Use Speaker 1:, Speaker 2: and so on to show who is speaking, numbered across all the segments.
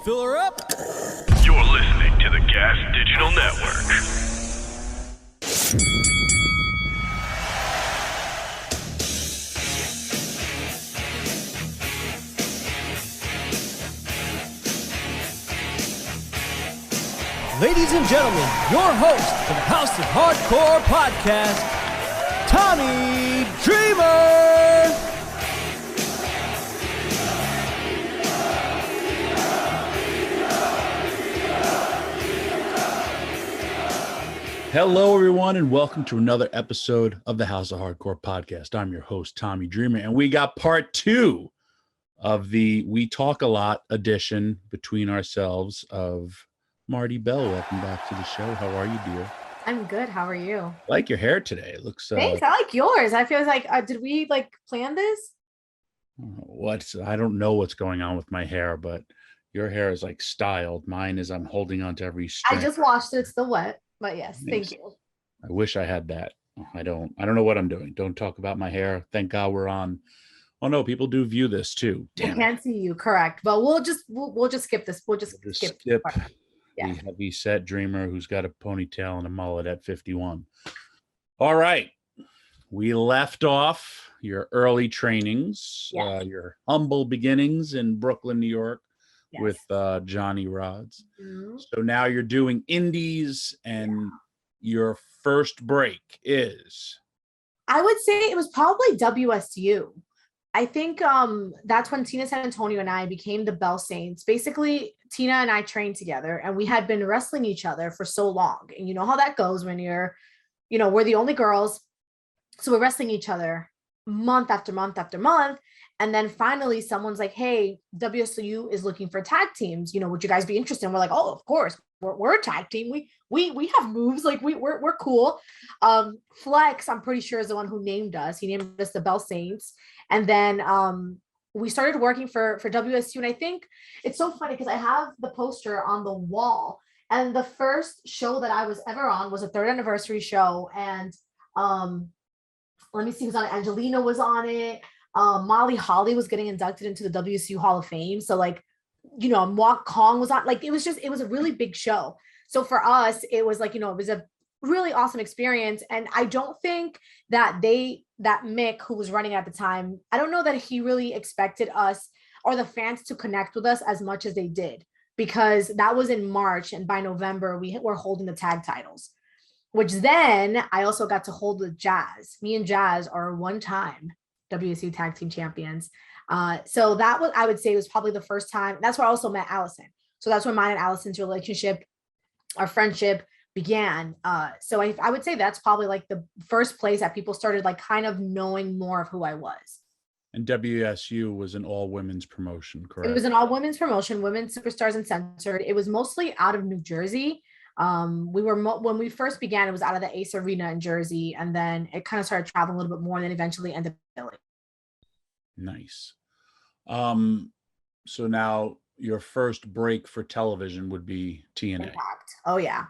Speaker 1: Fill her up.
Speaker 2: You're listening to the Gas Digital Network.
Speaker 1: Ladies and gentlemen, your host for the House of Hardcore podcast, Tommy Dreamer.
Speaker 3: Hello, everyone, and welcome to another episode of the House of Hardcore podcast. I'm your host, Tommy Dreamer, and we got part two of the We Talk a Lot edition between ourselves of Marti Belle. Welcome back to the show. How are you, dear?
Speaker 4: I'm good. How are you?
Speaker 3: I like your hair today. It looks
Speaker 4: Thanks. I like yours. I feel like did we plan this?
Speaker 3: I don't know what's going on with my hair, but your hair is styled. Mine is I'm holding on to every strand.
Speaker 4: I just washed it. It's still wet. But yes, thank you.
Speaker 3: I wish I had that. I don't know what I'm doing. Don't talk about my hair. Thank God we're on. Oh no, people do view this too.
Speaker 4: I can't see you, correct. But we'll just skip this. We'll just skip
Speaker 3: the
Speaker 4: yeah.
Speaker 3: heavy set dreamer who's got a ponytail and a mullet at 51. All right. We left off your early trainings, your humble beginnings in Brooklyn, New York. Yes. With Johnny Rods. Mm-hmm. So now you're doing indies, and your first break is?
Speaker 4: I would say it was probably WSU. I think that's when Tina San Antonio and I became the Belle Saints. Basically, Tina and I trained together, and we had been wrestling each other for so long. And you know how that goes when we're the only girls. So we're wrestling each other month after month after month. And then finally someone's like, hey, WSU is looking for tag teams. Would you guys be interested? And we're like, oh, of course. We're a tag team. We have moves. We're cool. Flex, I'm pretty sure, is the one who named us. He named us the Belle Saints. And then we started working for WSU. And I think it's so funny because I have the poster on the wall. And the first show that I was ever on was a 3rd anniversary show. And let me see who's on it. Angelina was on it. Molly Holly was getting inducted into the WSU Hall of Fame. So Mock Kong was on, it was a really big show. So for us, it was it was a really awesome experience. And I don't think that Mick, who was running at the time, I don't know that he really expected us or the fans to connect with us as much as they did, because that was in March. And by November, we were holding the tag titles, which then I also got to hold with Jazz. Me and Jazz are one-time WSU tag team champions. So that was, I would say, was probably the first time. That's where I also met Allison. So that's where mine and Allison's relationship, our friendship began. So I would say that's probably the first place that people started kind of knowing more of who I was.
Speaker 3: And WSU was an all women's promotion, correct?
Speaker 4: It was an all women's promotion, Women's Superstars Uncensored. It was mostly out of New Jersey. When we first began, it was out of the Ace Arena in Jersey, and then it kind of started traveling a little bit more, and then eventually ended up in Philly.
Speaker 3: Nice. So now your first break for television would be TNA.
Speaker 4: Impact. Oh yeah.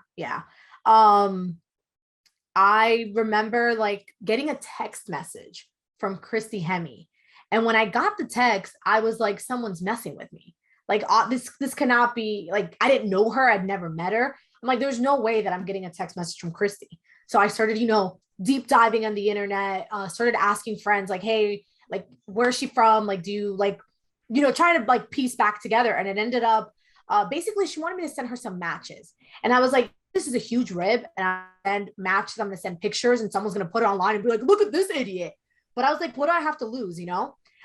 Speaker 4: I remember getting a text message from Christy Hemme, and when I got the text, I was like, someone's messing with me. This cannot be. I didn't know her. I'd never met her. I'm like, there's no way that I'm getting a text message from Christy. So I started, deep diving on the internet, started asking friends hey, where's she from? Do you, trying to piece back together. And it ended up, basically she wanted me to send her some matches. And I was like, this is a huge rib. And matches, I'm going to send pictures and someone's going to put it online and be like, look at this idiot. But I was like, what do I have to lose?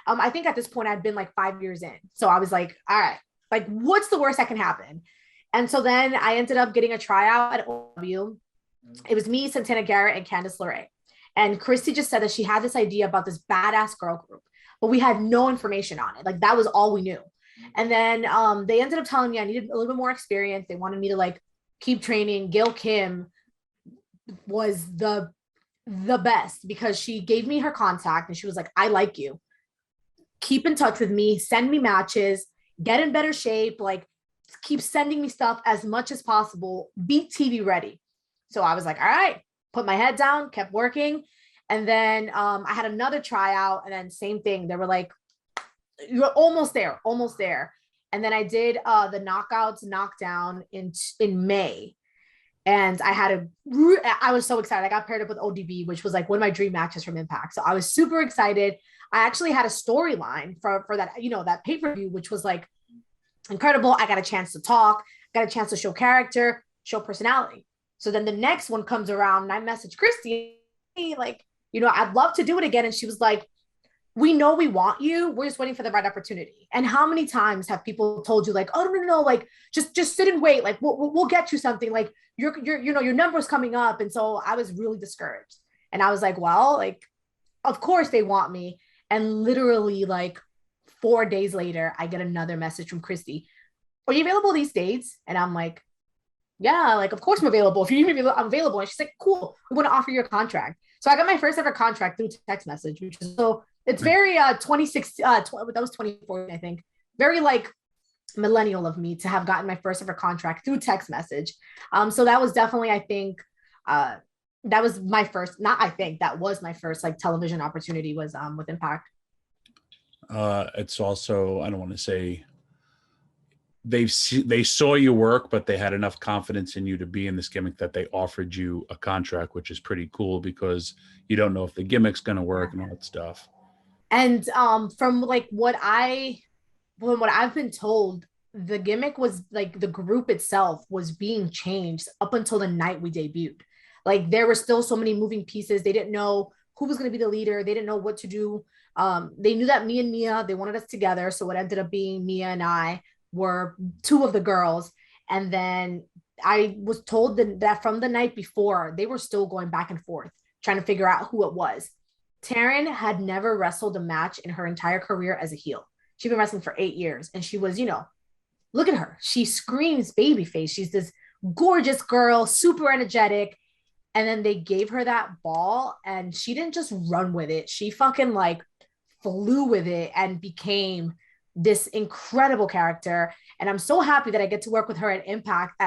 Speaker 4: I think at this point I'd been 5 years in. So I was like, all right, what's the worst that can happen? And so then I ended up getting a tryout at OW. It was me, Santana Garrett, and Candice LeRae. And Christy just said that she had this idea about this badass girl group, but we had no information on it. That was all we knew. And then they ended up telling me I needed a little bit more experience. They wanted me to keep training. Gail Kim was the best because she gave me her contact and she was like, I like you. Keep in touch with me, send me matches, get in better shape, keep sending me stuff as much as possible, be TV ready. So I was like, all right, put my head down, kept working. And then I had another tryout, and then same thing. They were like, you're almost there. And then I did the Knockouts Knockdown in May. And I was so excited. I got paired up with ODB, which was like one of my dream matches from Impact. So I was super excited. I actually had a storyline for that, that pay-per-view, which was like incredible. I got a chance to talk, got a chance to show character, show personality. So then the next one comes around and I messaged Christy, like, I'd love to do it again. And she was like, we know we want you. We're just waiting for the right opportunity. And how many times have people told you like, oh, no, like just sit and wait. Like we'll get you something. Like your number's coming up. And so I was really discouraged. And I was like, well, like, of course they want me. And literally like 4 days later, I get another message from Christy. Are you available these dates? And I'm like, yeah, like, of course I'm available. If you're I'm available. And she's like, cool. We want to offer you a contract. So I got my first ever contract through text message, which is so it's very 26, that was 2014, I think. Very like millennial of me to have gotten my first ever contract through text message. So that was definitely, I think, that was my first, that was my first like television opportunity was with Impact.
Speaker 3: It's also, I don't want to say they saw you work, but they had enough confidence in you to be in this gimmick that they offered you a contract, which is pretty cool because you don't know if the gimmick's going to work and all that stuff.
Speaker 4: And from what I've been told, the gimmick was like the group itself was being changed up until the night we debuted. Like there were still so many moving pieces. They didn't know who was going to be the leader. They didn't know what to do. They knew that me and Mia, they wanted us together. So it ended up being Mia and I were two of the girls. And then I was told that from the night before, they were still going back and forth, trying to figure out who it was. Taryn had never wrestled a match in her entire career as a heel. She'd been wrestling for 8 years. And she was, look at her. She screams babyface. She's this gorgeous girl, super energetic. And then they gave her that ball and she didn't just run with it. She fucking like flew with it and became this incredible character. And I'm so happy that I get to work with her at Impact.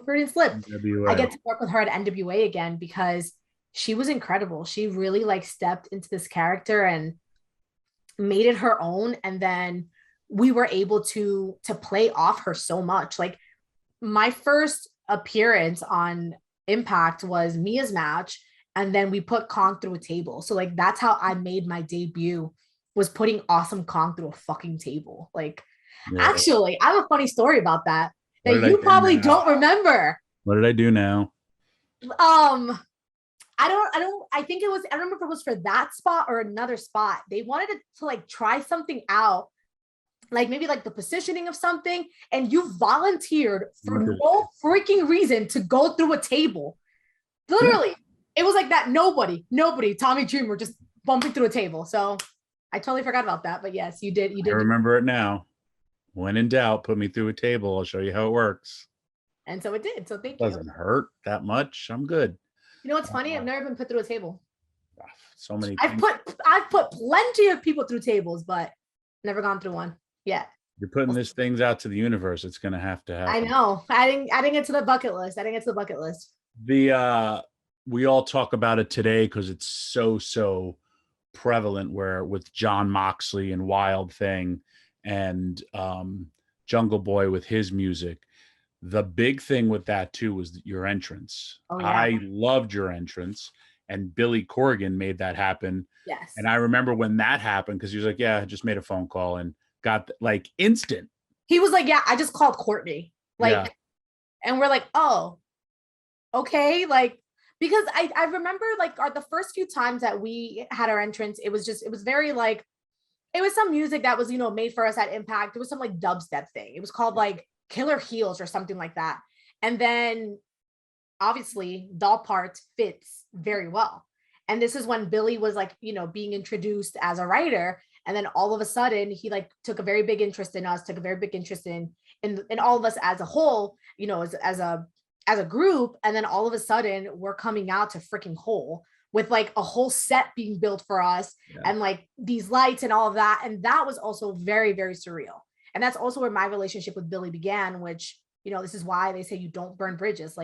Speaker 4: Freudian slip. NWA. I get to work with her at NWA again because she was incredible. She really like stepped into this character and made it her own. And then we were able to play off her so much. Like my first appearance on Impact was Mia's match. And then we put Kong through a table. So like, that's how I made my debut, was putting Awesome Kong through a fucking table. Like, actually, I have a funny story about that you probably don't remember.
Speaker 3: What did I do now?
Speaker 4: I think it was, I don't remember if it was for that spot or another spot. They wanted to like try something out, like maybe like the positioning of something, and you volunteered for no freaking reason to go through a table. Literally, it was like that. Nobody, Tommy Dreamer just bumping through a table. So I totally forgot about that. But yes, you did.
Speaker 3: I remember it now. When in doubt, put me through a table. I'll show you how it works.
Speaker 4: And so it did. So thank you.
Speaker 3: Doesn't hurt that much. I'm good.
Speaker 4: You know what's funny? I've never been put through a table.
Speaker 3: So many.
Speaker 4: I've put plenty of people through tables, but never gone through one yet.
Speaker 3: You're putting these things out to the universe. It's going to happen.
Speaker 4: I know. Adding it to the bucket list.
Speaker 3: We all talk about it today because it's so prevalent. Where with John Moxley and Wild Thing and Jungle Boy with his music. The big thing with that too was your entrance. Oh, yeah. I loved your entrance, and Billy Corrigan made that happen.
Speaker 4: Yes.
Speaker 3: And I remember when that happened because he was like, "Yeah, I just made a phone call and got like instant."
Speaker 4: He was like, "Yeah, I just called Courtney." And we're like, "Oh, okay." Like, because I remember like the first few times that we had our entrance, it was very like, it was some music that was made for us at Impact. It was some like dubstep thing. It was called like Killer Heels or something like that. And then obviously Doll Part fits very well. And this is when Billy was like, being introduced as a writer. And then all of a sudden he like took a very big interest in us, took a very big interest in all of us as a whole, as a group. And then all of a sudden we're coming out to freaking Hole with like a whole set being built for us and like these lights and all of that. And that was also very, very surreal. And that's also where my relationship with Billy began, which, this is why they say you don't burn bridges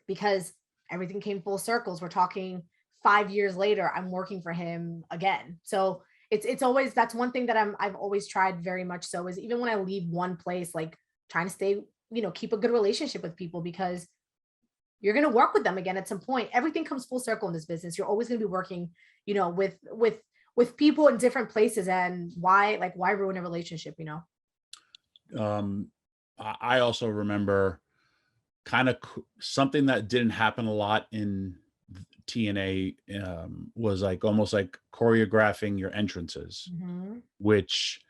Speaker 4: because everything came full circles. We're talking 5 years later, I'm working for him again. So it's always, that's one thing that I've always tried very much so, is even when I leave one place, like trying to stay, keep a good relationship with people, because you're going to work with them again at some point. Everything comes full circle in this business. You're always going to be working, with people in different places, and why ruin a relationship,
Speaker 3: I also remember kind of something that didn't happen a lot in TNA was like almost like choreographing your entrances, which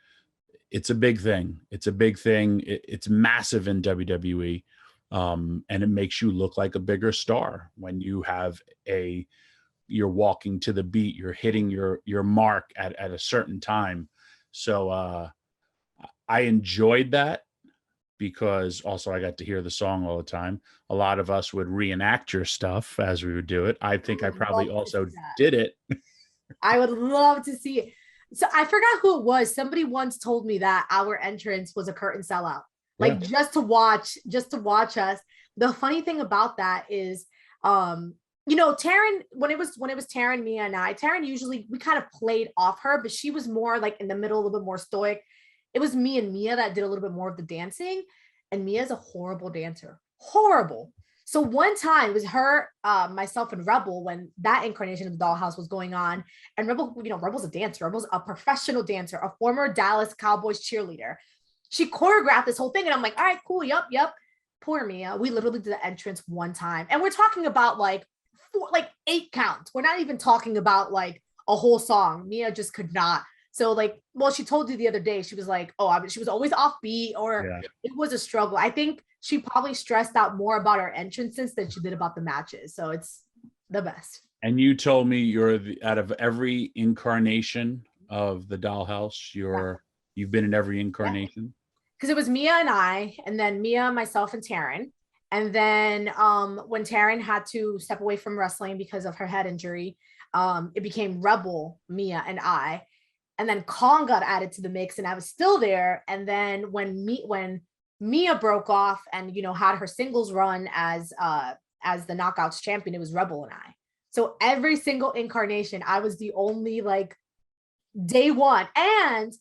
Speaker 3: it's a big thing. It's a big thing. It's massive in WWE. And it makes you look like a bigger star when you have you're walking to the beat, you're hitting your mark at a certain time. So I enjoyed that, because also I got to hear the song all the time. A lot of us would reenact your stuff as we would do it. I think I probably also did it.
Speaker 4: I would love to see it. So I forgot who it was. Somebody once told me that our entrance was a curtain sellout, like just to watch us. The funny thing about that is, Taryn, when it was Taryn, Mia, and I, Taryn, usually we kind of played off her, but she was more like in the middle, a little bit more stoic. It was me and Mia that did a little bit more of the dancing, and Mia's a horrible dancer. Horrible. So one time it was her, myself, and Rebel, when that incarnation of the Dollhouse was going on. And Rebel, Rebel's a dancer. Rebel's a professional dancer, a former Dallas Cowboys cheerleader. She choreographed this whole thing, and I'm like, all right, cool, yep. Poor Mia. We literally did the entrance one time, and we're talking about like 8 counts. We're not even talking about like a whole song. Mia just could not. So she told you the other day, she was like, she was always offbeat, or it was a struggle. I think she probably stressed out more about her entrances than she did about the matches. So it's the best. And
Speaker 3: you told me out of every incarnation of the Dollhouse, you've been in every incarnation.
Speaker 4: Because it was Mia and I, and then Mia, myself, and Taryn. And then when Taryn had to step away from wrestling because of her head injury, it became Rebel, Mia, and I. And then Kong got added to the mix, and I was still there. And then when Mia broke off and had her singles run as the Knockouts champion, it was Rebel and I. So every single incarnation, I was the only day one. And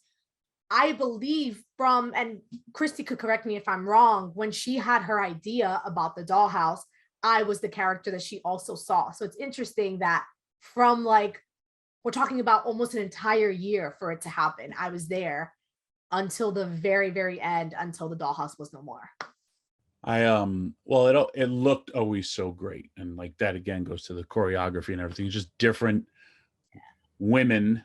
Speaker 4: I believe and Christy could correct me if I'm wrong, when she had her idea about the Dollhouse, I was the character that she also saw. So it's interesting that from we're talking about almost an entire year for it to happen. I was there until the very, very end, until the Dollhouse was no more.
Speaker 3: It looked always so great. And that again goes to the choreography and everything. It's just different women,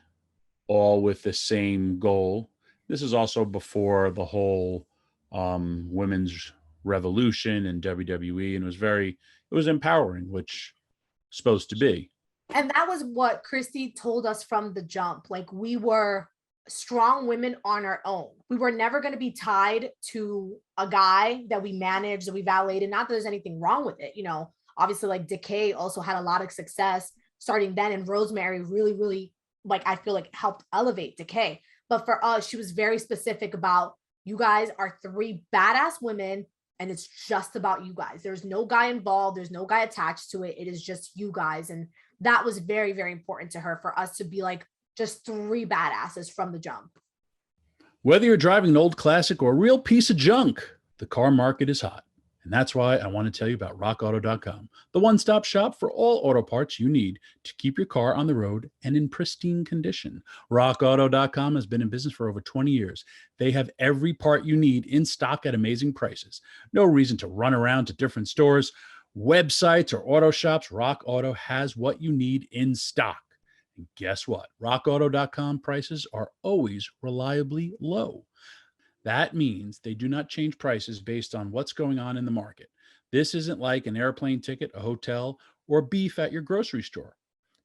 Speaker 3: all with the same goal. This is also before the whole women's revolution in WWE, and it was empowering, which it's supposed to be.
Speaker 4: And that was what Christy told us from the jump. We were strong women on our own. We were never going to be tied to a guy that we managed, that we valeted. Not that there's anything wrong with it. Obviously Decay also had a lot of success starting then. And Rosemary really, really, I feel helped elevate Decay. But for us, she was very specific about, you guys are 3 badass women, and it's just about you guys. There's no guy involved. There's no guy attached to it. It is just you guys. And that was very, very important to her, for us to be just 3 badasses from the jump.
Speaker 3: Whether you're driving an old classic or a real piece of junk, the car market is hot. And that's why I want to tell you about RockAuto.com, the one-stop shop for all auto parts you need to keep your car on the road and in pristine condition. RockAuto.com has been in business for over 20 years. They have every part you need in stock at amazing prices. No reason to run around to different stores, websites, or auto shops. Rock Auto has what you need in stock. And guess what? RockAuto.com prices are always reliably low. That means they do not change prices based on what's going on in the market. This isn't like an airplane ticket, a hotel, or beef at your grocery store.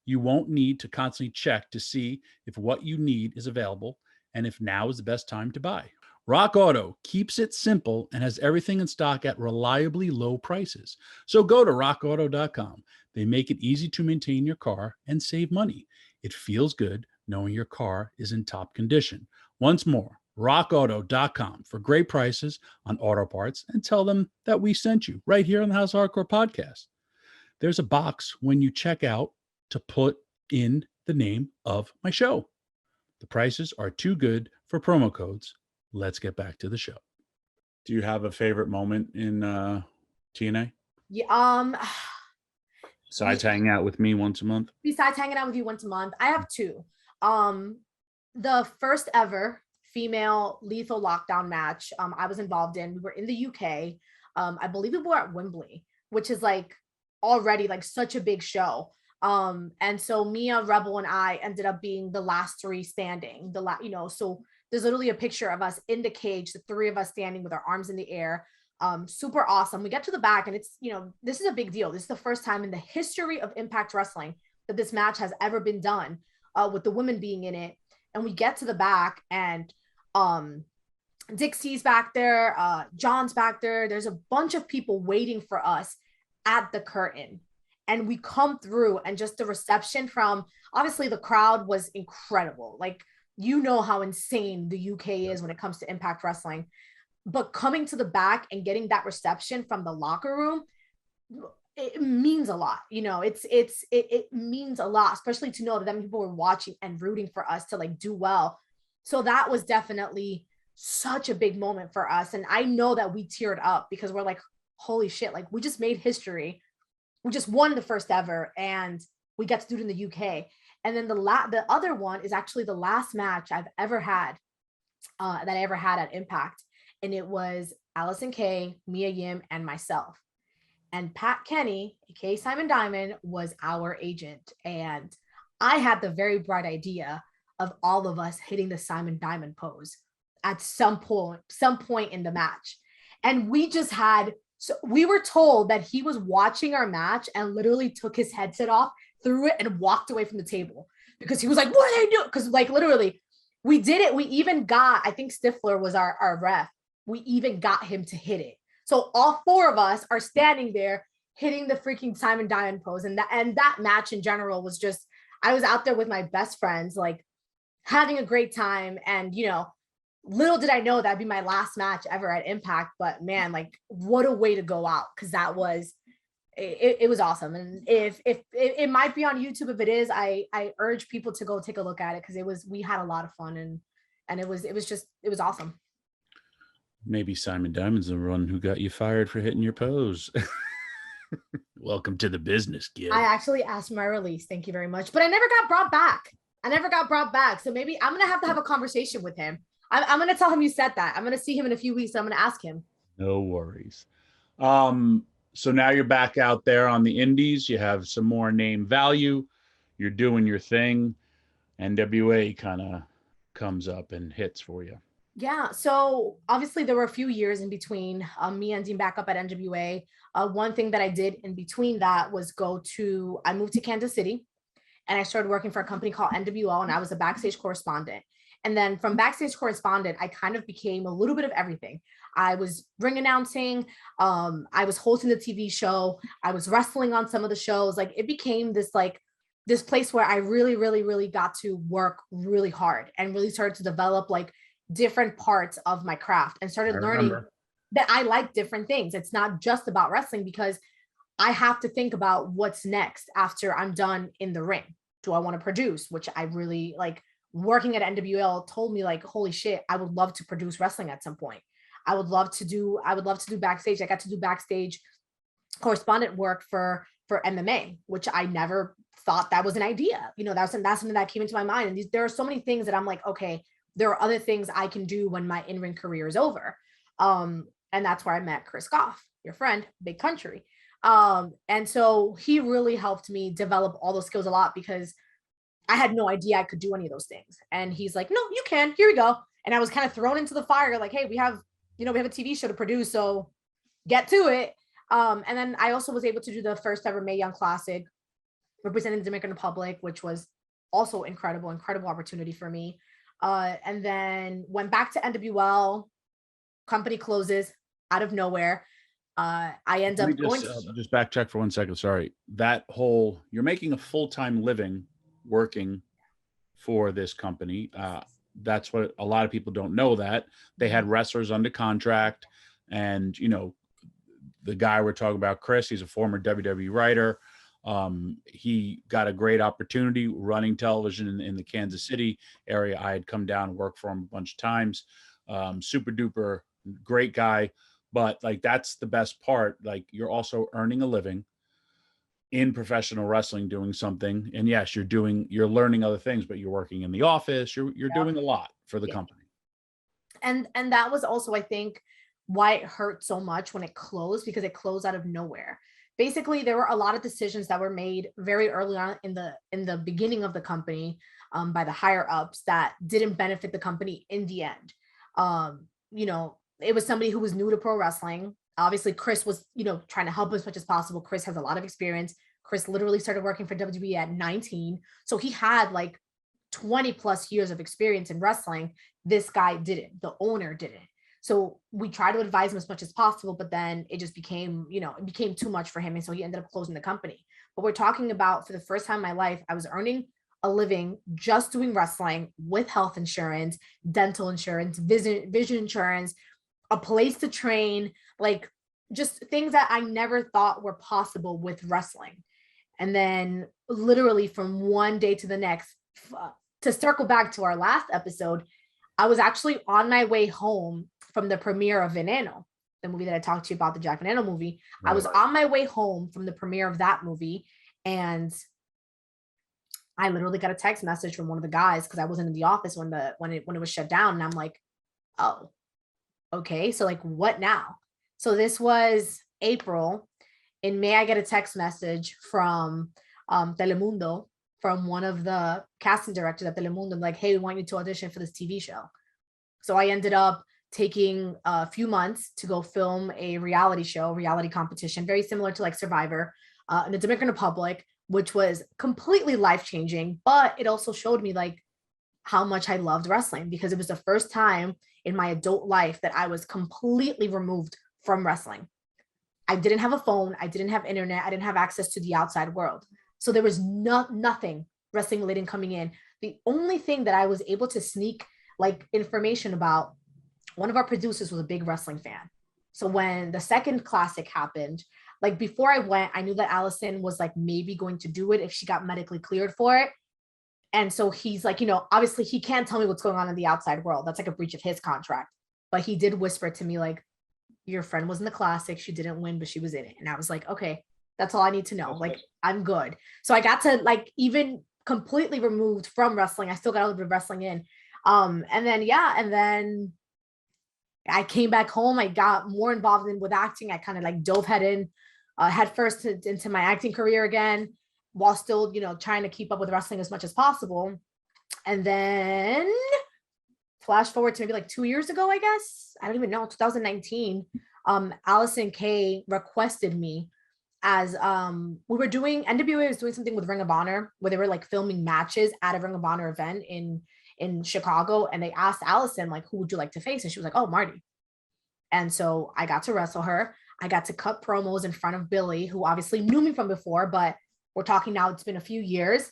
Speaker 3: You won't need to constantly check to see if what you need is available and if now is the best time to buy. Rock Auto keeps it simple and has everything in stock at reliably low prices. So go to rockauto.com. They make it easy to maintain your car and save money. It feels good knowing your car is in top condition. Once more, rockauto.com for great prices on auto parts, and tell them that we sent you right here on the House of Hardcore podcast. There's a box when you check out to put in the name of my show. The prices are too good for promo codes. Let's get back to the show. Do you have a favorite moment in TNA?
Speaker 4: Yeah,
Speaker 3: Besides hanging out with me once a month?
Speaker 4: Besides hanging out with you once a month, I have two. The first ever female lethal lockdown match I was involved in. We were in the UK. I believe we were at Wembley, which is like already like such a big show. And so Mia, Rebel, and I ended up being the last three standing. So there's literally a picture of us in the cage, the three of us standing with our arms in the air. Super awesome. We get to the back, and it's, this is a big deal. This is the first time in the history of Impact Wrestling that this match has ever been done, with the women being in it. And we get to the back, and Dixie's back there, John's back there. There's a bunch of people waiting for us at the curtain. And we come through, and just the reception from, obviously the crowd was incredible. Like, how insane the UK is when it comes to Impact Wrestling. But coming to the back and getting that reception from the locker room, it means a lot. It means a lot, especially to know that them people were watching and rooting for us to like do well. So that was definitely such a big moment for us. And I know that we teared up because we're like, holy shit, like we just made history. We just won the first ever, and we get to do it in the UK. And then the other one is actually the last match I've ever had, that I ever had at Impact. And it was Allison Kay, Mia Yim, and myself. And Pat Kenny, aka Simon Diamond, was our agent. And I had the very bright idea of all of us hitting the Simon Diamond pose at some point in the match. And we were told that he was watching our match and literally took his headset off, threw it, and walked away from the table because he was like, what are they doing? Because like literally we did it. We even got, I think Stifler was our ref. We even got him to hit it. So all four of us are standing there hitting the freaking Simon Diamond pose. And that match in general was just, I was out there with my best friends, like having a great time. And, little did I know that'd be my last match ever at Impact, but man, like what a way to go out. Cause that was, it was awesome. And if it might be on YouTube, if it is, I urge people to go take a look at it. Cause we had a lot of fun, and it was awesome.
Speaker 3: Maybe Simon Diamond's the one who got you fired for hitting your pose. Welcome to the business, kid.
Speaker 4: I actually asked for my release. Thank you very much. But I never got brought back. So maybe I'm going to have a conversation with him. I'm going to tell him you said that. I'm going to see him in a few weeks. So I'm going to ask him.
Speaker 3: No worries. So now you're back out there on the indies. You have some more name value. You're doing your thing. NWA kind of comes up and hits for you.
Speaker 4: Yeah. So obviously there were a few years in between me ending back up at NWA. One thing that I did in between that was I moved to Kansas City, and I started working for a company called NWL, and I was a backstage correspondent. And then from backstage correspondent, I kind of became a little bit of everything. I was ring announcing. I was hosting the TV show. I was wrestling on some of the shows. Like it became this place where I really, really, really got to work really hard and really started to develop like different parts of my craft, and started learning that I like different things. It's not just about wrestling, because I have to think about what's next after I'm done in the ring. Do I want to produce? Which I really like. Working at NWL told me like, holy shit, I would love to produce wrestling at some point. I would love to do backstage. I got to do backstage correspondent work for MMA, which I never thought that was an idea. That's something that came into my mind. And there are so many things that I'm like, okay, there are other things I can do when my in-ring career is over. And that's where I met Chris Goff, your friend, Big Country. And so he really helped me develop all those skills a lot, because I had no idea I could do any of those things. And he's like, no, you can, here we go. And I was kind of thrown into the fire, like, hey, we have a TV show to produce, so get to it. And then I also was able to do the first ever Mae Young Classic representing the Dominican Republic, which was also incredible opportunity for me. And then went back to NWL, company closes out of nowhere. I end up going
Speaker 3: just backtrack for 1 second. Sorry. You're making a full-time living working for this company. That's what a lot of people don't know, that they had wrestlers under contract, and the guy we're talking about, Chris, he's a former WWE writer. He got a great opportunity running television in the Kansas City area. I had come down and worked for him a bunch of times. Super duper great guy. But like, that's the best part. Like, you're also earning a living in professional wrestling, doing something. And yes, you're learning other things, but you're working in the office. You're doing a lot for the company.
Speaker 4: And that was also, I think, why it hurt so much when it closed, because it closed out of nowhere. Basically, there were a lot of decisions that were made very early on in the beginning of the company by the higher ups that didn't benefit the company in the end. It was somebody who was new to pro wrestling. Obviously, Chris was, trying to help as much as possible. Chris has a lot of experience. Chris literally started working for WWE at 19. So he had like 20 plus years of experience in wrestling. This guy didn't. The owner didn't. So we tried to advise him as much as possible, but then it just became, it became too much for him. And so he ended up closing the company. But we're talking about, for the first time in my life, I was earning a living just doing wrestling with health insurance, dental insurance, vision insurance, a place to train, like just things that I never thought were possible with wrestling. And then literally from one day to the next, to circle back to our last episode, I was actually on my way home from the premiere of Veneno, the movie that I talked to you about, the Jack Veneno movie. Right. I was on my way home from the premiere of that movie, and I literally got a text message from one of the guys, because I wasn't in the office when it was shut down. And I'm like, oh, okay. So like, what now? So this was April. In May, I get a text message from Telemundo, from one of the casting directors at Telemundo, like, hey, we want you to audition for this TV show. So I ended up taking a few months to go film a reality competition, very similar to like Survivor in the Dominican Republic, which was completely life-changing. But it also showed me like how much I loved wrestling, because it was the first time in my adult life that I was completely removed from wrestling. I didn't have a phone. I didn't have internet. I didn't have access to the outside world. So there was nothing wrestling related coming in. The only thing that I was able to sneak like information about, one of our producers was a big wrestling fan. So when the second classic happened, like before I went, I knew that Allison was like maybe going to do it if she got medically cleared for it. And so he's like, obviously he can't tell me what's going on in the outside world. That's like a breach of his contract. But he did whisper to me like, your friend was in the classic. She didn't win, but she was in it. And I was like, okay, that's all I need to know. Okay. Like, I'm good. So I got to like, even completely removed from wrestling, I still got a little bit of wrestling in. And then I came back home. I got more involved with acting. I kind of like dove head first into my acting career again, while still, trying to keep up with wrestling as much as possible. And then flash forward to maybe like 2 years ago, I guess, I don't even know, 2019, Allison Kay requested me as we were doing, NWA was doing something with Ring of Honor, where they were like filming matches at a Ring of Honor event in Chicago. And they asked Allison, like, who would you like to face? And she was like, oh, Marti. And so I got to wrestle her. I got to cut promos in front of Billy, who obviously knew me from before, but we're talking now, it's been a few years.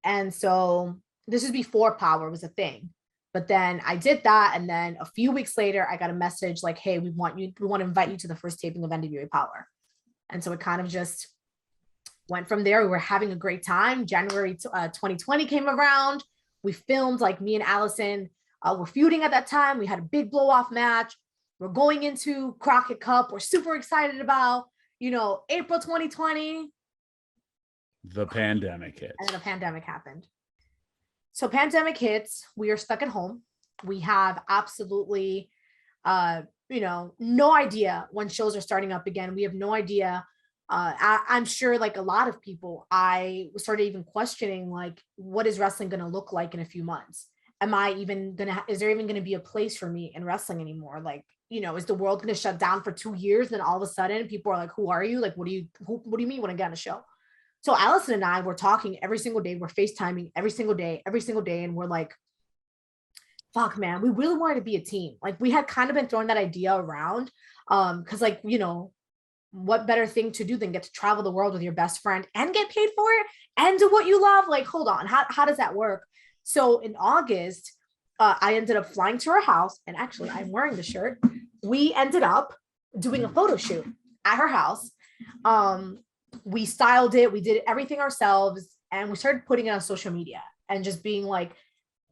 Speaker 4: And so this is before Power was a thing. But then I did that. And then a few weeks later, I got a message like, hey, we want to invite you to the first taping of NWA Power. And so it kind of just went from there. We were having a great time. January 2020 came around. We filmed, like me and Allison were feuding at that time. We had a big blow off match. We're going into Crockett Cup. We're super excited about, April 2020.
Speaker 3: The pandemic hit.
Speaker 4: And then a pandemic happened. So pandemic hits, we are stuck at home. We have absolutely, no idea when shows are starting up again. We have no idea. I'm sure like a lot of people, I started even questioning, like, what is wrestling going to look like in a few months? Is there even going to be a place for me in wrestling anymore? Like, is the world going to shut down for 2 years? Then all of a sudden people are like, who are you? Like, what do you mean you want to get on a show? So Allison and I were talking every single day. We're FaceTiming every single day. And we're like, fuck, man, we really wanted to be a team. Like, we had kind of been throwing that idea around. Cause like, what better thing to do than get to travel the world with your best friend and get paid for it and do what you love? Like, hold on, how does that work? So in August, I ended up flying to her house, and actually I'm wearing the shirt. We ended up doing a photo shoot at her house. we styled it, we did everything ourselves, and we started putting it on social media and just being like,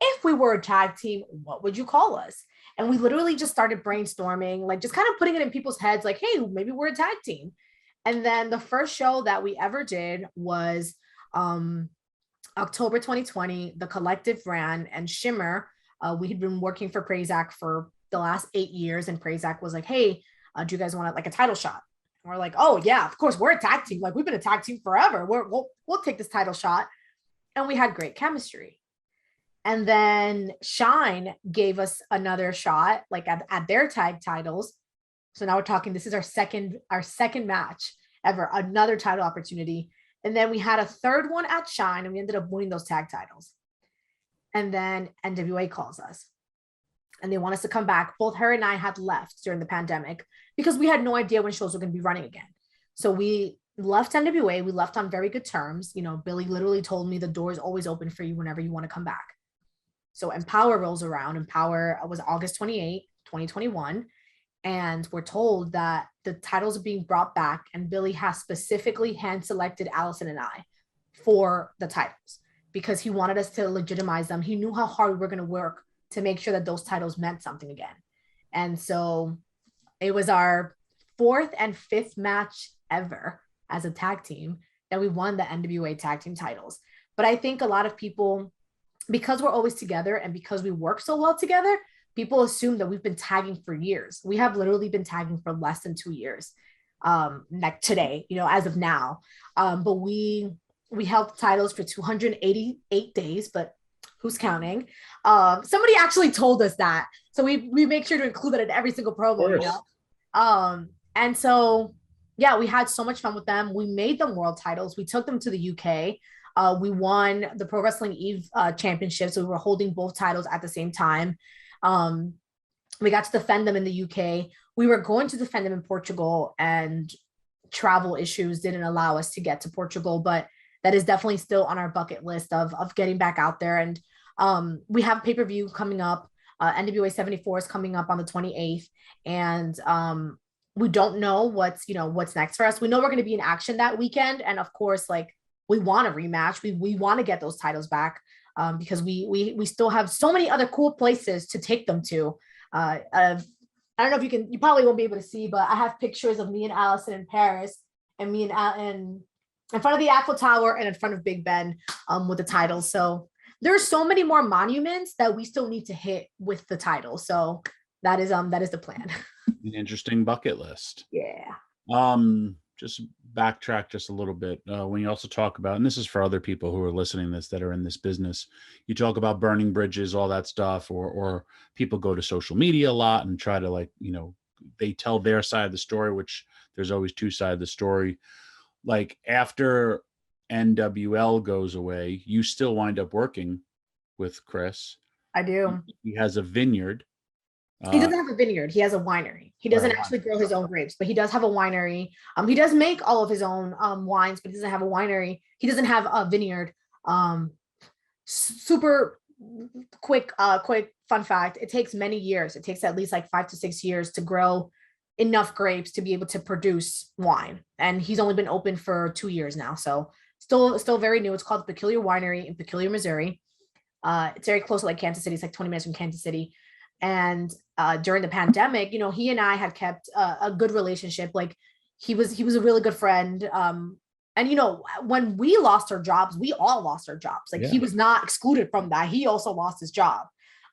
Speaker 4: if we were a tag team, what would you call us? And we literally just started brainstorming, like just kind of putting it in people's heads, like, hey, maybe we're a tag team. And then the first show that we ever did was October 2020. The collective ran, and Shimmer, we had been working for Prazak for the last 8 years, and Prazak was like, hey, do you guys want like a title shot? And we're like, oh yeah, of course, we're a tag team. Like, we've been a tag team forever. We'll take this title shot. And we had great chemistry. And then Shine gave us another shot, like at their tag titles. So now we're talking, this is our second match ever, another title opportunity. And then we had a third one at Shine, and we ended up winning those tag titles. And then NWA calls us, and they want us to come back. Both her and I had left during the pandemic because we had no idea when shows were going to be running again. So we left NWA. We left on very good terms. You know, Billy literally told me the door is always open for you whenever you want to come back. So Empower rolls around. Empower was August 28, 2021. And we're told that the titles are being brought back, and Billy has specifically hand-selected Allison and I for the titles because he wanted us to legitimize them. He knew how hard we were going to work to make sure that those titles meant something again. And so it was our 4th and 5th match ever as a tag team that we won the NWA tag team titles. But I think a lot of people, because we're always together and because we work so well together, people assume that we've been tagging for years. We have literally been tagging for less than 2 years, like today, you know, as of now. But we held the titles for 288 days, but who's counting? Somebody actually told us that. So we make sure to include that in every single promo, you know? And so, yeah, we had so much fun with them. We made them world titles. We took them to the UK. We won the Pro Wrestling Eve championship. So we were holding both titles at the same time. We got to defend them in the UK. We were going to defend them in Portugal, and travel issues didn't allow us to get to Portugal, but that is definitely still on our bucket list of getting back out there. And we have pay-per-view coming up. NWA 74 is coming up on the 28th. And we don't know what's next for us. We know we're going to be in action that weekend. And of course, like, we want a rematch. We want to get those titles back. Because we still have so many other cool places to take them to. I don't know if you probably won't be able to see, but I have pictures of me and Allison in Paris, and me and in front of the Eiffel Tower and in front of Big Ben with the titles. So there's so many more monuments that we still need to hit with the title. So that is the plan.
Speaker 3: An interesting bucket list.
Speaker 4: Yeah.
Speaker 3: Just backtrack just a little bit. When you also talk about, and this is for other people who are listening to this that are in this business, you talk about burning bridges, all that stuff, or people go to social media a lot and try to, like, you know, they tell their side of the story, which there's always two sides of the story. Like, after NWL goes away, you still wind up working with Chris.
Speaker 4: I do.
Speaker 3: He has a vineyard.
Speaker 4: He doesn't have a vineyard. He has a winery. He doesn't actually grow his own grapes, but he does have a winery. He does make all of his own wines, but he doesn't have a winery. He doesn't have a vineyard. Super quick fun fact. It takes many years. It takes at least like 5 to 6 years to grow enough grapes to be able to produce wine. And he's only been open for 2 years now. So still very new. It's called the Peculiar Winery in Peculiar, Missouri. It's very close to like Kansas City. It's like 20 minutes from Kansas City. And during the pandemic, you know, he and I had kept a good relationship. Like, he was a really good friend. And, you know, when we lost our jobs, we all lost our jobs. Like, he was not excluded from that. He also lost his job.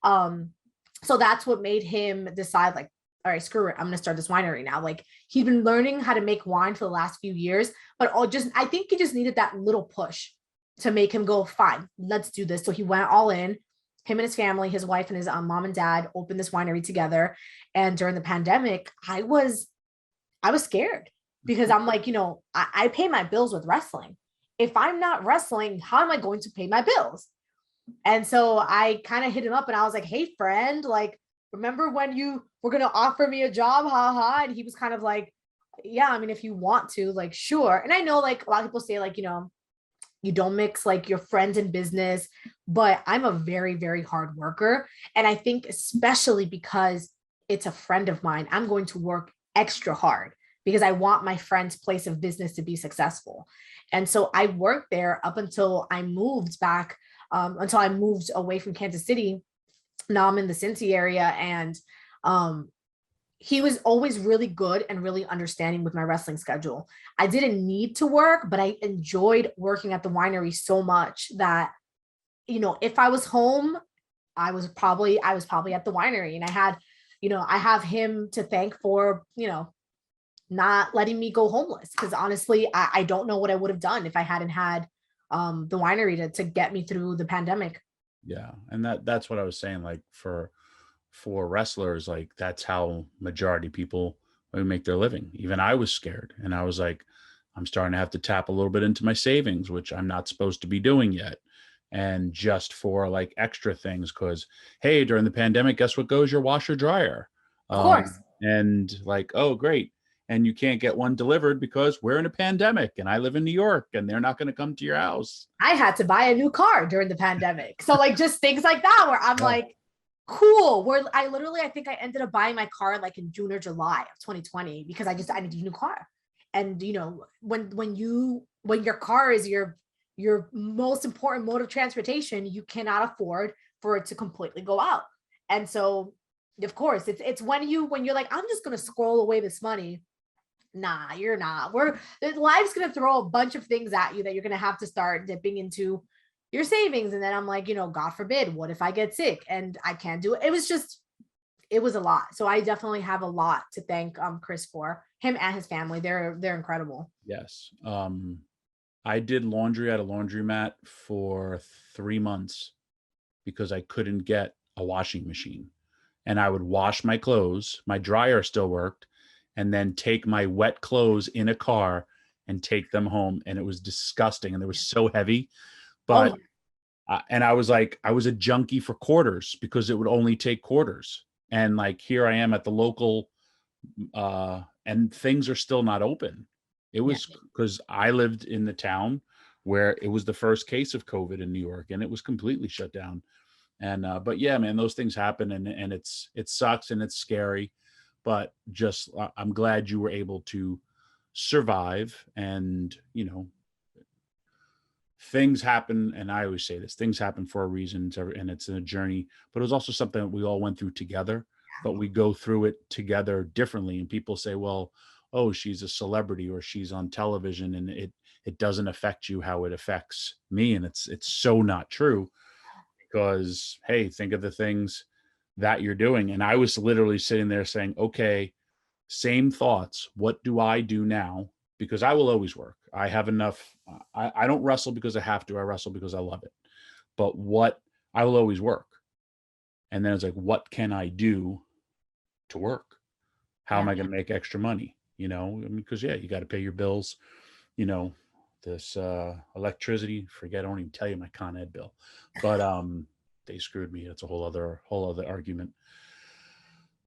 Speaker 4: So that's what made him decide, like, all right, screw it, I'm going to start this winery now. Like, he'd been learning how to make wine for the last few years, but I think he just needed that little push to make him go, fine, let's do this. So he went all in. Him and his family, his wife and his mom and dad opened this winery together. And during the pandemic, I was scared because I'm like, you know, I pay my bills with wrestling. If I'm not wrestling, how am I going to pay my bills? And so I kind of hit him up and I was like, hey, friend, like, remember when you were going to offer me a job? Ha ha. And he was kind of like, yeah, I mean, if you want to, like, sure. And I know, like, a lot of people say, like, you know, you don't mix like your friends and business, but I'm a very, very hard worker. And I think especially because it's a friend of mine, I'm going to work extra hard because I want my friend's place of business to be successful. And so I worked there up until I moved back, until I moved away from Kansas City. Now I'm in the Cincy area, and he was always really good and really understanding with my wrestling schedule. I didn't need to work, but I enjoyed working at the winery so much that, you know, if I was home, I was probably at the winery, and I had, you know, I have him to thank for, you know, not letting me go homeless. Cause honestly, I don't know what I would have done if I hadn't had the winery to get me through the pandemic.
Speaker 3: Yeah. And that's what I was saying. Like for wrestlers, like that's how majority people make their living. Even I was scared, and I was like, I'm starting to have to tap a little bit into my savings, which I'm not supposed to be doing yet. And just for like extra things, because hey, during the pandemic, guess what goes? Your washer dryer.
Speaker 4: Of course.
Speaker 3: And like, oh, great. And you can't get one delivered because we're in a pandemic and I live in New York and they're not going to come to your house.
Speaker 4: I had to buy a new car during the pandemic. So like just things like that where I'm like, cool. Where I think I ended up buying my car like in June or July of 2020 because I needed a new car. And you know, when your car is your most important mode of transportation, you cannot afford for it to completely go out. And so of course it's when you're like, I'm just gonna scroll away this money. Nah, you're not. Life's gonna throw a bunch of things at you that you're gonna have to start dipping into your savings. And then I'm like, you know, God forbid, what if I get sick and I can't do it? It was a lot. So I definitely have a lot to thank Chris for, him and his family. They're incredible.
Speaker 3: Yes. I did laundry at a laundromat for 3 months because I couldn't get a washing machine. And I would wash my clothes. My dryer still worked. And then take my wet clothes in a car and take them home. And it was disgusting. And they were so heavy. But, and I was like, I was a junkie for quarters because it would only take quarters. And like, here I am at the local, and things are still not open. It was because I lived in the town where it was the first case of COVID in New York, and it was completely shut down. And, but yeah, man, those things happen, and it sucks and it's scary. But just, I'm glad you were able to survive. And, you know, things happen. And I always say this, things happen for a reason, and it's a journey, but it was also something that we all went through together, but we go through it together differently. And people say, well, oh, she's a celebrity or she's on television and it doesn't affect you how it affects me. And it's so not true, because, hey, think of the things that you're doing. And I was literally sitting there saying, okay, same thoughts. What do I do now? Because I will always work. I have enough. I don't wrestle because I have to. I wrestle because I love it. But I will always work. And then it's like, what can I do to work? How am I going to make extra money? You know, because you got to pay your bills, you know, this electricity, I don't even tell you my Con Ed bill, but they screwed me. It's a whole other argument.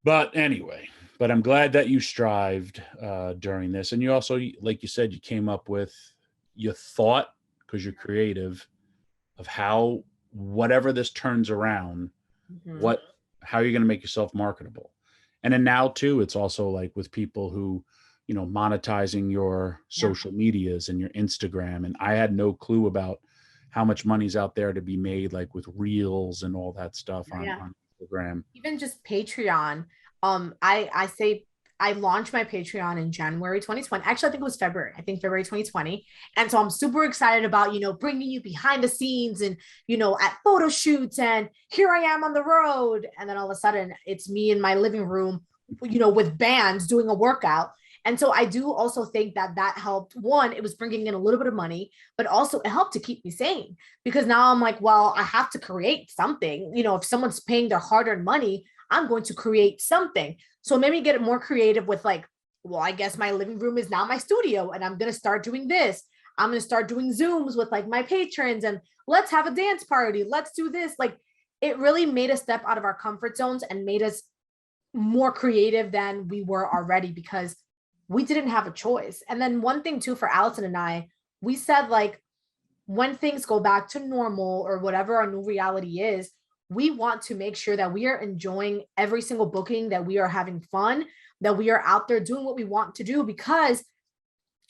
Speaker 3: But anyway, I'm glad that you strived during this. And you also, like you said, you came up with your thought, because you're creative, of how, whatever this turns around, how you're going to make yourself marketable. And then now too, it's also like with people who, you know, monetizing your social medias and your Instagram. And I had no clue about how much money's out there to be made, like with reels and all that stuff on Instagram.
Speaker 4: Even just Patreon. I say I launched my Patreon in January 2020. Actually, I think it was February. I think February 2020. And so I'm super excited about, you know, bringing you behind the scenes and, you know, at photo shoots, and here I am on the road. And then all of a sudden it's me in my living room, you know, with bands doing a workout. And so I do also think that helped. One, it was bringing in a little bit of money, but also it helped to keep me sane, because now I'm like, well, I have to create something. You know, if someone's paying their hard-earned money, I'm going to create something. So maybe get more creative with like, well, I guess my living room is now my studio, and I'm going to start doing this. I'm going to start doing Zooms with like my patrons, and let's have a dance party. Let's do this. Like, it really made us step out of our comfort zones and made us more creative than we were already, because we didn't have a choice. And then one thing too, for Allison and I, we said, like, when things go back to normal or whatever our new reality is, we want to make sure that we are enjoying every single booking, that we are having fun, that we are out there doing what we want to do, because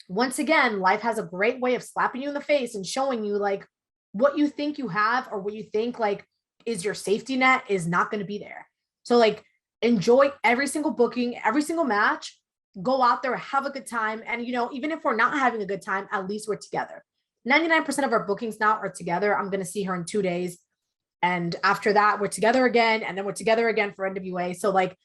Speaker 4: once again, life has a great way of slapping you in the face and showing you like what you think you have or what you think like is your safety net is not going to be there. So like enjoy every single booking, every single match, go out there, have a good time. And, you know, even if we're not having a good time, at least we're together. 99% of our bookings now are together. I'm going to see her in 2 days. And after that, we're together again. And then we're together again for NWA. So like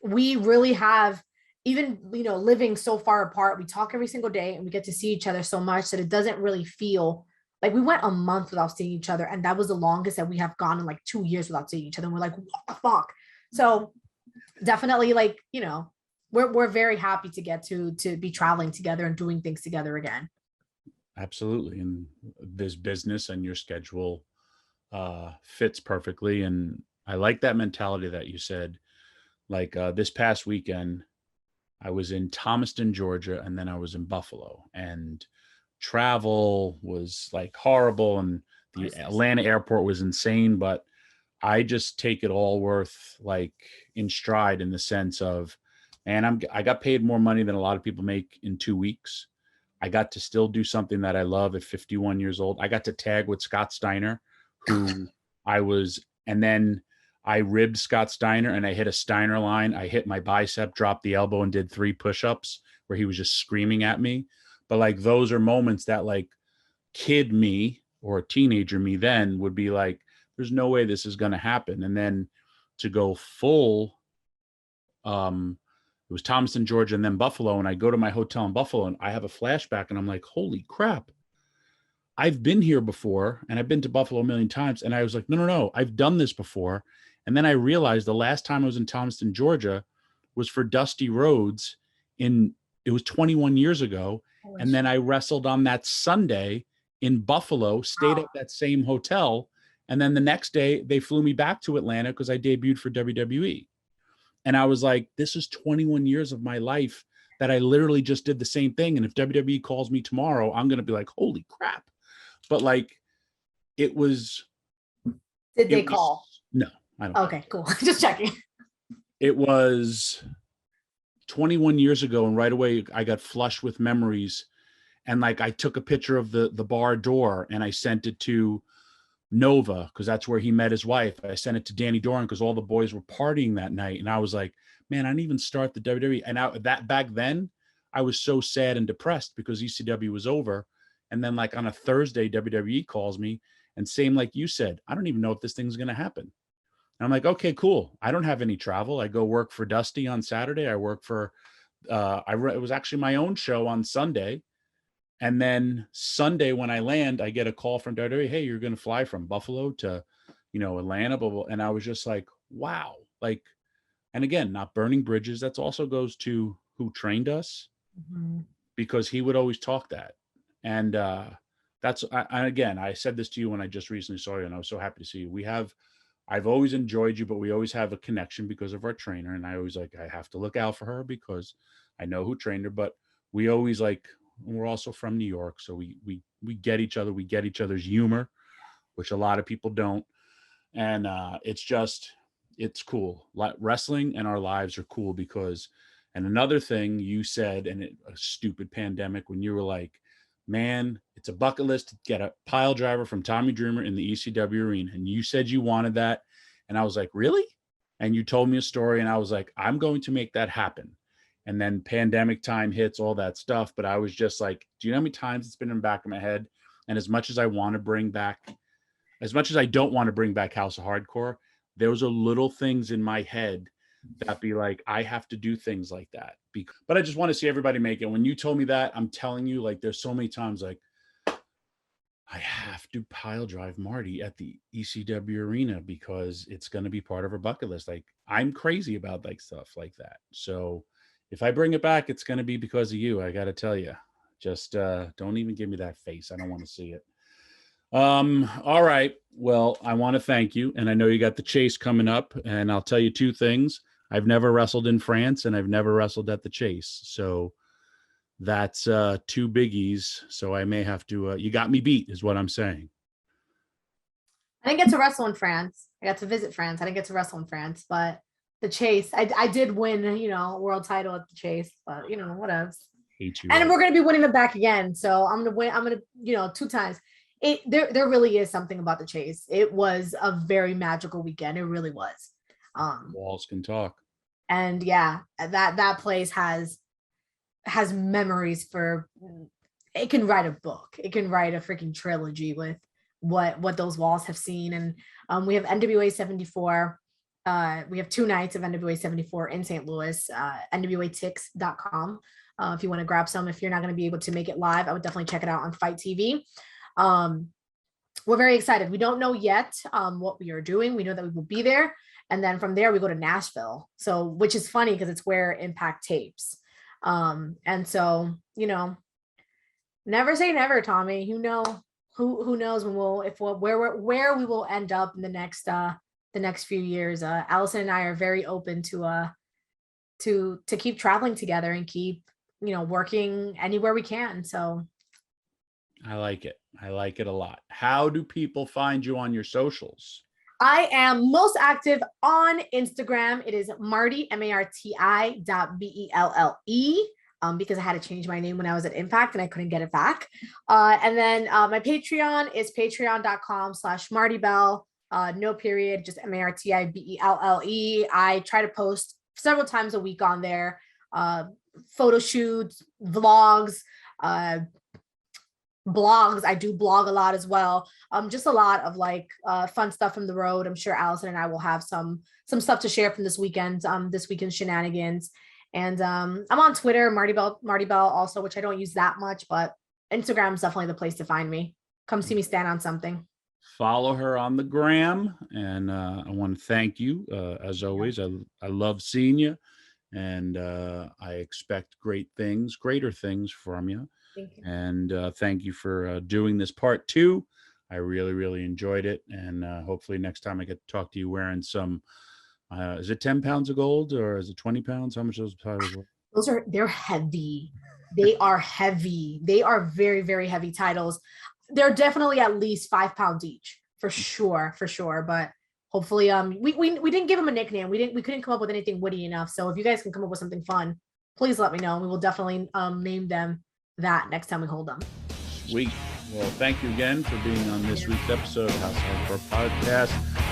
Speaker 4: we really have, even, you know, living so far apart, we talk every single day and we get to see each other so much that it doesn't really feel like we went a month without seeing each other. And that was the longest that we have gone in like 2 years without seeing each other. And we're like, what the fuck? So definitely like, you know, we're very happy to get to be traveling together and doing things together again.
Speaker 3: Absolutely. And this business and your schedule fits perfectly. And I like that mentality that you said, like this past weekend, I was in Thomaston, Georgia, and then I was in Buffalo, and travel was like horrible. And the Atlanta airport was insane, but I just take it all worth like in stride in the sense of, and I got paid more money than a lot of people make in 2 weeks. I got to still do something that I love at 51 years old. I got to tag with Scott Steiner, who and then I ribbed Scott Steiner and I hit a Steiner line. I hit my bicep, dropped the elbow, and did 3 push-ups where he was just screaming at me. But like, those are moments that like kid me or teenager me then would be like, there's no way this is going to happen. And then to go full, it was Thomaston, Georgia, and then Buffalo. And I go to my hotel in Buffalo and I have a flashback and I'm like, holy crap. I've been here before and I've been to Buffalo a million times. And I was like, no, I've done this before. And then I realized the last time I was in Thomaston, Georgia was for Dusty Rhodes it was 21 years ago. And then I wrestled on that Sunday in Buffalo, stayed at that same hotel. And then the next day they flew me back to Atlanta because I debuted for WWE. And I was like, this is 21 years of my life that I literally just did the same thing. And if WWE calls me tomorrow, I'm going to be like, holy crap. But like, it was.
Speaker 4: Did they call?
Speaker 3: No, I don't.
Speaker 4: Okay, cool. Just checking.
Speaker 3: It was 21 years ago. And right away I got flushed with memories. And like, I took a picture of the bar door and I sent it to Nova, because that's where he met his wife. I sent it to Danny Doran because all the boys were partying that night. And I was like, man, I didn't even start the WWE. And that back then I was so sad and depressed because ECW was over. And then like on a Thursday, WWE calls me and same, like you said, I don't even know if this thing's going to happen. And I'm like, okay, cool. I don't have any travel. I go work for Dusty on Saturday. I work for, it was actually my own show on Sunday. And then Sunday when I land, I get a call from WWE, hey, you're going to fly from Buffalo to, you know, Atlanta, blah, blah. And I was just like, wow. Like, and again, not burning bridges. That also goes to who trained us, because he would always talk that. And again, I said this to you when I just recently saw you and I was so happy to see you. I've always enjoyed you, but we always have a connection because of our trainer. And I always like, I have to look out for her because I know who trained her, but we always like, we're also from New York. So we get each other. We get each other's humor, which a lot of people don't. And it's cool. Wrestling and our lives are cool because, and another thing you said, and a stupid pandemic, when you were like, man, it's a bucket list to get a pile driver from Tommy Dreamer in the ECW arena. And you said you wanted that. And I was like, really? And you told me a story and I was like, I'm going to make that happen. And then pandemic time hits, all that stuff. But I was just like, do you know how many times it's been in the back of my head? And as much as I want to bring back, as much as I don't want to bring back House of Hardcore, those are little things in my head that be like, I have to do things like that. But I just want to see everybody make it. When you told me that, I'm telling you, like, there's so many times like, I have to pile drive Marty at the ECW arena because it's going to be part of her bucket list. Like, I'm crazy about like stuff like that. So if I bring it back, it's going to be because of you. I got to tell you, just don't even give me that face. I don't want to see it. All right. Well, I want to thank you. And I know you got the Chase coming up, and I'll tell you 2 things. I've never wrestled in France and I've never wrestled at the Chase. So that's 2 biggies. So I may have to, you got me beat is what I'm saying.
Speaker 4: I didn't get to wrestle in France. I got to visit France. I didn't get to wrestle in France, but the Chase, I did win, world title at the Chase, but what else?
Speaker 3: Hate you.
Speaker 4: And we're going to be winning it back again. So I'm going to win. I'm going to, 2 times. There really is something about the Chase. It was a very magical weekend. It really was.
Speaker 3: Walls can talk.
Speaker 4: And yeah, that place has memories for, it can write a book. It can write a freaking trilogy with what those walls have seen. And we have NWA 74. We have 2 nights of NWA 74 in St. Louis, NWATix.com. If you want to grab some, if you're not going to be able to make it live, I would definitely check it out on Fight TV. We're very excited. We don't know yet what we are doing. We know that we will be there. And then from there, we go to Nashville. So, which is funny because it's where Impact tapes. And so, never say never, Tommy. Who knows where we will end up in the next few years. Allison and I are very open to keep traveling together and keep, working anywhere we can. So
Speaker 3: I like it. I like it a lot. How do people find you on your socials?
Speaker 4: I am most active on Instagram. It is Marti, MARTI.BELLE. Because I had to change my name when I was at Impact and I couldn't get it back. And then my Patreon is patreon.com/Marti Belle. No period, just MARTIBELLE. I try to post several times a week on there. Photo shoots, vlogs, blogs. I do blog a lot as well. Just a lot of fun stuff from the road. I'm sure Allison and I will have some stuff to share from this weekend's shenanigans. And I'm on Twitter, Marti Belle also, which I don't use that much, but Instagram is definitely the place to find me. Come see me stand on something.
Speaker 3: Follow her on the gram. And I want to thank you. As always, I love seeing you. And I expect greater things from you.
Speaker 4: Thank you.
Speaker 3: And thank you for doing this part 2. I really, really enjoyed it. And hopefully next time I get to talk to you wearing some, is it 10 pounds of gold or is it 20 pounds? How much those titles were?
Speaker 4: They're heavy. They are heavy. They are very, very heavy titles. They're definitely at least 5 pounds each for sure. But hopefully, we didn't give them a nickname. We couldn't come up with anything witty enough. So if you guys can come up with something fun, please let me know. We will definitely name them that next time we hold them.
Speaker 3: Sweet. Well, thank you again for being on this week's episode of House of Hardcore Podcast.